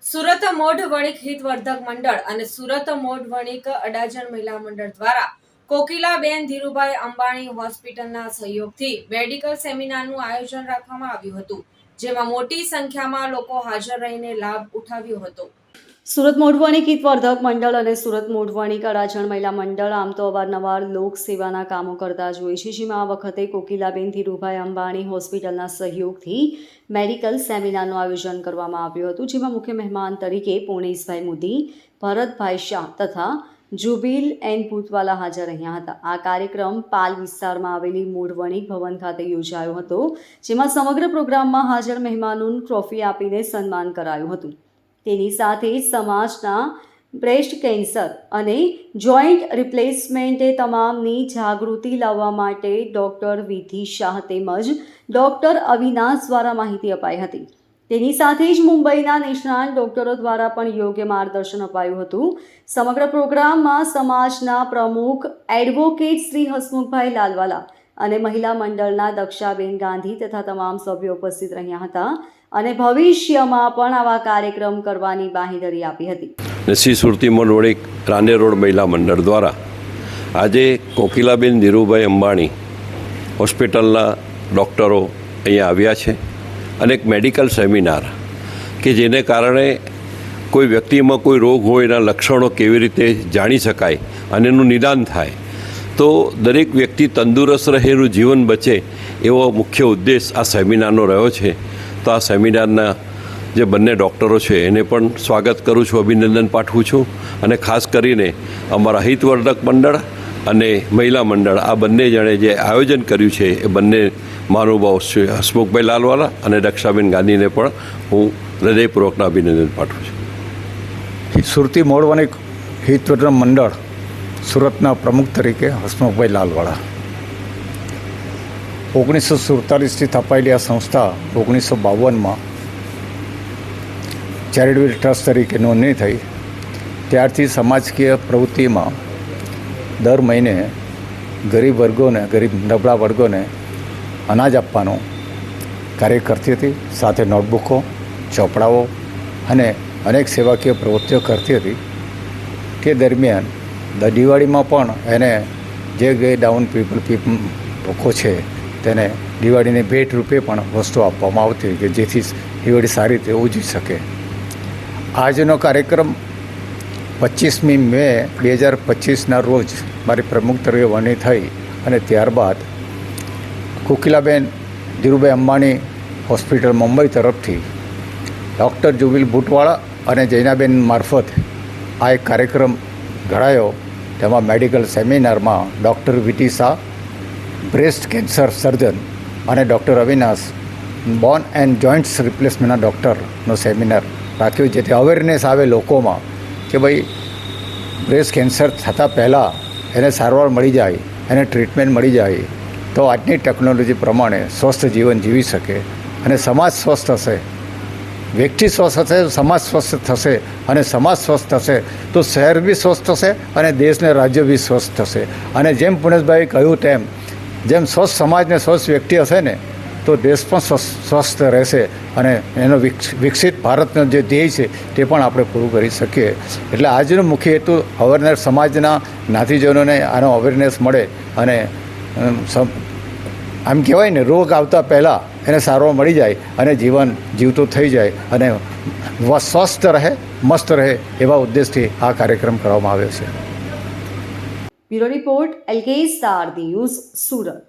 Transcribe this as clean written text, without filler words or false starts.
સુરત મોઢ વણિક હિતવર્ધક મંડળ અને સુરત મોઢ વણિક અડાજણ મહિલા મંડળ દ્વારા કોકિલાબેન ધીરુભાઈ અંબાણી હોસ્પિટલના સહયોગથી મેડિકલ સેમિનારનું આયોજન રાખવામાં આવ્યું હતું, જેમાં મોટી સંખ્યામાં લોકો હાજર રહીને લાભ ઉઠાવ્યો હતો. સુરત મોઢ વણિક હિતવર્ધક મંડળ અને સુરત મોઢ વણિક અડાજણ મહિલા મંડળ આમ તો અવારનવાર લોક સેવાના કામો કરતા જ હોય છે, જેમાં આ વખતે કોકિલાબેન ધીરુભાઈ અંબાણી હોસ્પિટલના સહયોગથી મેડિકલ સેમિનારનું આયોજન કરવામાં આવ્યું હતું, જેમાં મુખ્ય મહેમાન તરીકે પૂર્ણેશભાઈ મોદી, ભરતભાઈ શાહ તથા જુબીલ એન પૂતવાલા હાજર રહ્યા હતા. આ કાર્યક્રમ પાલ વિસ્તારમાં આવેલી મોઢ વણિક ભવન ખાતે યોજાયો હતો, જેમાં સમગ્ર પ્રોગ્રામમાં હાજર મહેમાનોનું ટ્રોફી આપીને સન્માન કરાયું હતું. તેની સાથે સમાજના બ્રેસ્ટ કેન્સર અને જોઈન્ટ રિપ્લેસમેન્ટે તમામની જાગૃતિ લાવવા માટે ડૉક્ટર વિધિ શાહ તેમજ ડૉક્ટર અવિનાશ દ્વારા માહિતી અપાઈ હતી. તેની સાથે જ મુંબઈના નિષ્ણાત ડૉક્ટરો દ્વારા પણ યોગ્ય માર્ગદર્શન અપાયું હતું. સમગ્ર પ્રોગ્રામમાં સમાજના પ્રમુખ એડવોકેટ શ્રી હસમુખભાઈ લાલવાલા અને મહિલા મંડળના દક્ષાબેન ગાંધી તથા તમામ સભ્યો ઉપસ્થિત રહ્યા હતા અને ભવિષ્યમાં પણ આવા કાર્યક્રમ કરવાની બાંહેધરી આપી હતી. શ્રી સુરતી મોઢ વણિક રાંડે રોડ મહિલા મંડળ દ્વારા આજે કોકિલાબેન ધીરુભાઈ અંબાણી હોસ્પિટલના ડૉક્ટરો અહીંયા આવ્યા છે અને એક મેડિકલ સેમિનાર કે જેને કારણે કોઈ વ્યક્તિમાં કોઈ રોગ હોય એના લક્ષણો કેવી રીતે જાણી શકાય અને એનું નિદાન થાય, તો દરેક વ્યક્તિ તંદુરસ્ત રહે, એનું જીવન બચે, એવો મુખ્ય ઉદ્દેશ આ સેમિનારનો રહ્યો છે. તો આ સેમિનારના જે બંને ડૉક્ટરો છે એને પણ સ્વાગત કરું છું, અભિનંદન પાઠવું છું અને ખાસ કરીને અમારા હિતવર્ધક મંડળ અને મહિલા મંડળ આ બંને જણે જે આયોજન કર્યું છે એ બંને મહાનુભાવ શ્રી હસમુખભાઈ લાલવાલા અને દક્ષાબેન ગાંધીને પણ હું હૃદયપૂર્વકના અભિનંદન પાઠવું છું. સુરતી મોઢ વણિક હિતવર્ધક મંડળ સુરતના પ્રમુખ તરીકે હસમુખભાઈ લાલવાલા. 1947થી સ્થપાયેલી આ સંસ્થા 1952માં ચેરિટેબલ ટ્રસ્ટ તરીકે નોંધણી થઈ. ત્યારથી સમાજકીય પ્રવૃત્તિમાં દર મહિને ગરીબ વર્ગોને, ગરીબ નબળા વર્ગોને અનાજ આપવાનું કાર્ય કરતી હતી. સાથે નોટબુકો, ચોપડાઓ અને અનેક સેવાકીય પ્રવૃત્તિઓ કરતી હતી. તે દરમિયાન દિવાળીમાં પણ એને જે ડાઉન લોકો છે તેને દિવાળીની ભેટ રૂપે પણ વસ્તુ આપવામાં આવતી કે જેથી દિવાળી સારી રીતે ઉજવી શકે. આજનો કાર્યક્રમ 25મી મે 2025ના રોજ મારી પ્રમુખ તરીકે વરણી થઈ અને ત્યારબાદ કોકિલાબેન ધીરુભાઈ અંબાણી હોસ્પિટલ મુંબઈ તરફથી ડૉક્ટર જુબીલ ભૂતવાળા અને જૈનાબેન મારફત આ એક કાર્યક્રમ ઘડાયો. તેમાં મેડિકલ સેમિનારમાં ડૉક્ટર વિધિ શાહ, બ્રેસ્ટ કેન્સર સર્જન અને doctor Avinash, bone and joints રિપ્લેસમેન્ટના ડૉક્ટરનો સેમિનાર રાખ્યો, જેથી અવેરનેસ આવે લોકોમાં કે ભાઈ બ્રેસ્ટ કેન્સર થતાં પહેલાં એને સારવાર મળી જાય, એને ટ્રીટમેન્ટ મળી જાય તો આજની ટેકનોલોજી પ્રમાણે સ્વસ્થ જીવન જીવી શકે અને સમાજ સ્વસ્થ હશે. વ્યક્તિ સ્વસ્થ થશે, સમાજ સ્વસ્થ થશે અને સમાજ સ્વસ્થ થશે તો શહેર બી સ્વસ્થ થશે અને દેશને રાજ્ય બી સ્વસ્થ થશે. અને જેમ પુણેશભાઈએ કહ્યું તેમ જેમ સ્વસ્થ સમાજ ને સ્વસ્થ વ્યક્તિ હશે ને તો દેશ પણ સ્વસ્થ રહેશે અને એનો વિકસિત ભારતનો જે ધ્યેય છે તે પણ આપણે પૂરું કરી શકીએ. એટલે આજનો મુખ્ય હેતુ અવેરનેસ, સમાજના જ્ઞાતિજનોને આનો અવેરનેસ મળે અને આમ કહેવાય ને રોગ આવતા પહેલાં એને સારવાર મળી જાય અને જીવન જીવતું થઈ જાય અને સ્વસ્થ રહે, મસ્ત રહે એવા ઉદ્દેશથી આ કાર્યક્રમ કરવામાં આવ્યો છે. Bureau report, LK star news, Surat.